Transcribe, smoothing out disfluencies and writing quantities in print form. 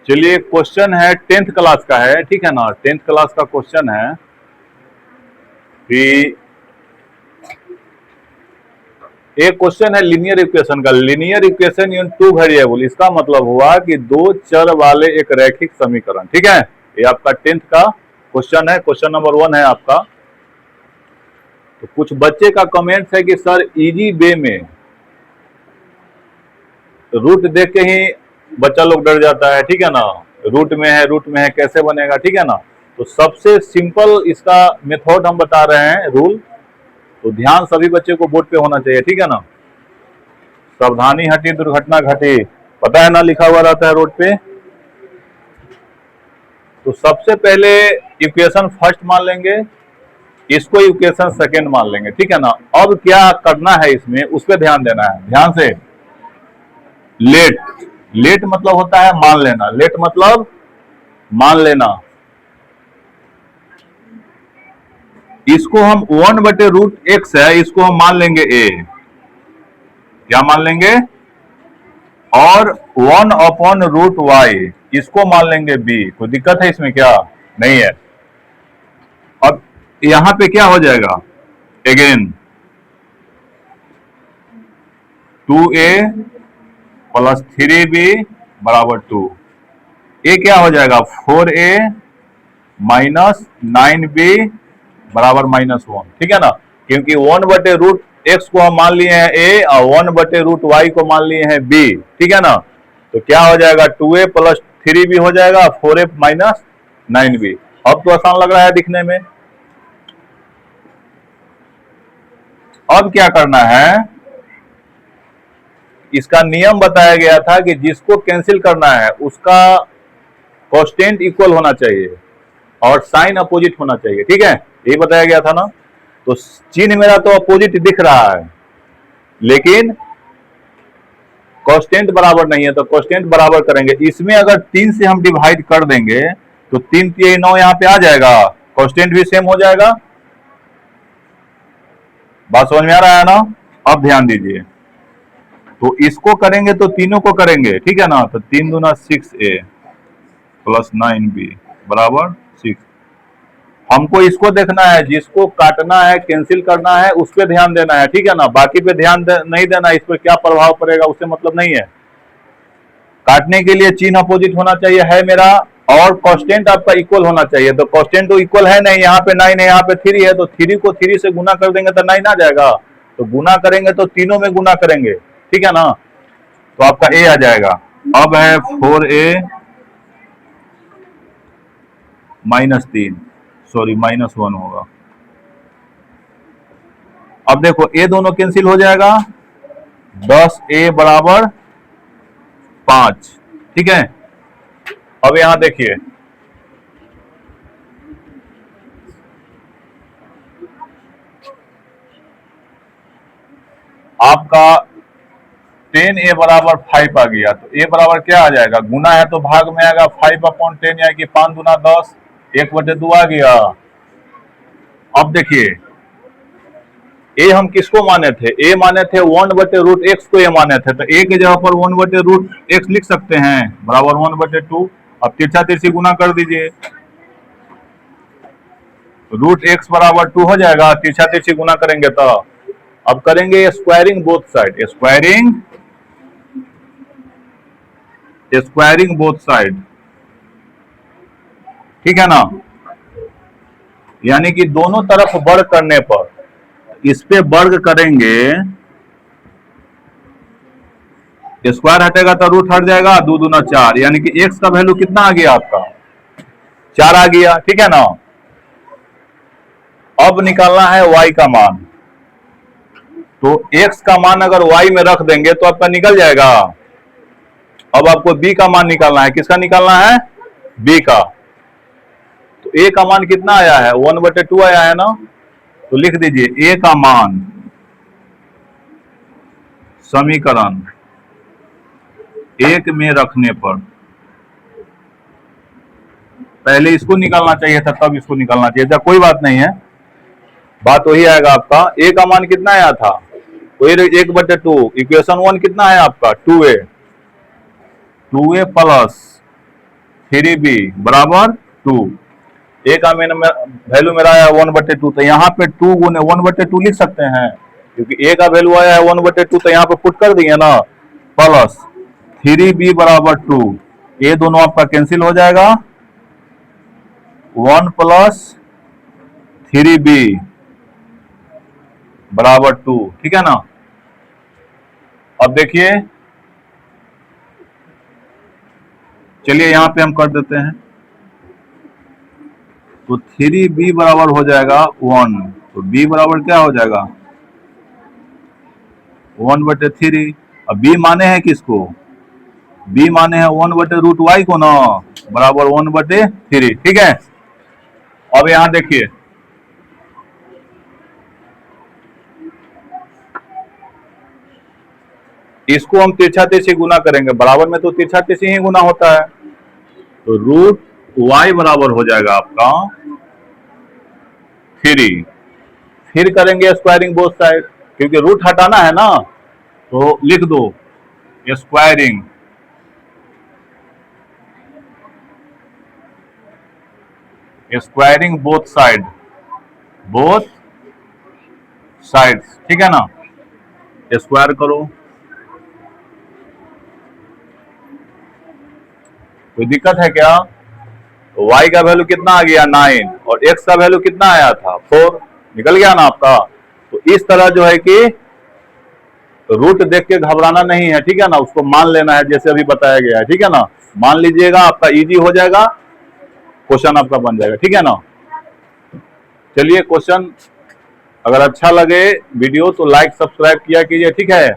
चलिए, क्वेश्चन है 10th class का है, ठीक है ना। 10th क्लास का क्वेश्चन है कि एक क्वेश्चन है लीनियर इक्वेशन का। Linear equation in two variable, इसका मतलब हुआ कि दो चर वाले एक रैखिक समीकरण, ठीक है। ये आपका 10th का क्वेश्चन है, क्वेश्चन नंबर 1 है आपका। तो कुछ बच्चे का कमेंट्स है कि सर इजी वे में, रूट देख के ही बच्चा लोग डर जाता है, ठीक है ना। रूट में है कैसे बनेगा, ठीक है ना। तो सबसे सिंपल इसका मेथड हम बता रहे हैं, रूल। तो ध्यान सभी बच्चे को बोर्ड पे होना चाहिए, ठीक है ना। सावधानी हटी दुर्घटना घटी, पता है ना, लिखा हुआ रहता है रोड पे। तो सबसे पहले इक्वेशन फर्स्ट मान लेंगे, इसको इक्वेशन सेकंड मान लेंगे, ठीक है ना। अब क्या करना है इसमें, उस पर ध्यान देना है, ध्यान से। लेट, लेट मतलब होता है मान लेना, लेट मतलब मान लेना। इसको हम 1/√x है, इसको हम मान लेंगे a, क्या मान लेंगे, और 1/√y इसको मान लेंगे b। कोई दिक्कत है इसमें क्या, नहीं है। अब यहां पे क्या हो जाएगा, अगेन 2a + 3b = 2। ये क्या हो जाएगा, 4a - 9b = -1, ठीक है ना। क्योंकि 1/√x को हम मान लिए हैं a और 1/√y को मान लिए हैं b, ठीक है ना। तो क्या हो जाएगा, 2a + 3b हो जाएगा, 4a - 9b। अब तो आसान लग रहा है दिखने में। अब क्या करना है, इसका नियम बताया गया था कि जिसको कैंसिल करना है उसका कांस्टेंट इक्वल होना चाहिए और साइन अपोजिट होना चाहिए, ठीक है, यही बताया गया था ना। तो चिन्ह मेरा तो अपोजिट दिख रहा है, लेकिन कांस्टेंट बराबर नहीं है, तो कांस्टेंट बराबर करेंगे। इसमें अगर 3 से हम डिवाइड कर देंगे तो 3 × 9 यहां पे आ जाएगा, कांस्टेंट भी सेम हो जाएगा। बात समझ में आ रहा है ना। अब ध्यान दीजिए, तो इसको करेंगे तो तीनों को करेंगे, ठीक है ना। तो 3 दूना 6a + 9b = 6। हमको इसको देखना है, जिसको काटना है, कैंसिल करना है, उस पर ध्यान देना है, ठीक है ना। बाकी पे ध्यान नहीं देना, इस पर क्या प्रभाव पड़ेगा उससे मतलब नहीं है। काटने के लिए चिन्ह अपोजिट होना चाहिए है मेरा, और कांस्टेंट आपका इक्वल होना चाहिए। तो कांस्टेंट तो इक्वल है नहीं, यहाँ पे 9 है, यहाँ पे 3 है, तो 3 को 3 से गुना कर देंगे तो 9 आ जाएगा। तो गुना करेंगे तो तीनों में गुना करेंगे, ठीक है ना। तो आपका a आ जाएगा। अब है 4a - 3, सॉरी -1 होगा। अब देखो a दोनों कैंसिल हो जाएगा, 10a = 5, ठीक है। अब यहां देखिए, आपका 10a = 5 आ गया। तो a बराबर क्या आ जाएगा, गुना है तो भाग में आएगा, 5/10 यानी कि 5 दूना 10, 1/2 आ गया। अब देखिए, a हम किसको माने थे, a माने थे 1/√x को, a माने थे। तो a की जगह पर 1/√x लिख सकते हैं, बराबर 1/2। अब तिरछा तिरछी गुना कर दीजिए, √x = 2 हो जाएगा, तिरछा तिरछी गुना करेंगे तो। अब करेंगे squaring both side, squaring both side, ठीक है ना। यानी कि दोनों तरफ वर्ग करने पर, इस पे वर्ग करेंगे, स्क्वायर हटेगा तो रूट हट जाएगा, 2 दूना 4, यानी कि x का वैल्यू कितना आ गया आपका, 4 आ गया, ठीक है ना। अब निकालना है y का मान। तो x का मान अगर y में रख देंगे तो आपका निकल जाएगा। अब आपको b का मान निकालना है, किसका निकालना है, b का। तो a का मान कितना आया है, 1/2 आया है ना। तो लिख दीजिए a का मान समीकरण 1 में रखने पर, पहले इसको निकालना चाहिए था तब इसको निकालना चाहिए था, कोई बात नहीं है, बात वही आएगा आपका। a का मान कितना आया था, तो ये 1/2 इक्वेशन 1 कितना है आपका 2a, 2a प्लस 3b बराबर 2। ए का मैंने वैल्यू मेरा आया 1/2, तो यहाँ पे 2 गुने 1/2 लिख सकते हैं, क्योंकि ए का वैल्यू आया है 1/2, तो यहाँ पे पुट कर दिए ना, प्लस 3b बराबर 2। ये दोनों आपका कैंसिल हो जाएगा, 1 प्लस 3b बराबर 2, ठीक है ना। अब देखिए, चलिए यहां पे हम कर देते हैं, तो 3b बराबर हो जाएगा 1, तो b बराबर क्या हो जाएगा 1/3। अब b माने हैं किसको, b माने हैं 1/√y को ना, बराबर 1/3, ठीक है। अब यहां देखिए, इसको हम तिरछा तिरछी गुना करेंगे, बराबर में तो तिरछा तिरछी ही गुना होता है, तो √y बराबर हो जाएगा आपका 3। फिर करेंगे स्क्वायरिंग बोथ साइड, क्योंकि रूट हटाना है ना, तो लिख दो स्क्वायरिंग बोथ साइड्स, ठीक है ना। स्क्वायर करो, कोई दिक्कत है क्या। तो y का वैल्यू कितना आ गया 9, और x का वैल्यू कितना आया था 4, निकल गया ना आपका। तो इस तरह जो है कि रूट देख के घबराना नहीं है, ठीक है ना, उसको मान लेना है जैसे अभी बताया गया है, ठीक है ना। मान लीजिएगा, आपका इजी हो जाएगा, क्वेश्चन आपका बन जाएगा, ठीक है ना। चलिए, क्वेश्चन अगर अच्छा लगे वीडियो तो लाइक सब्सक्राइब किया कीजिए, ठीक है।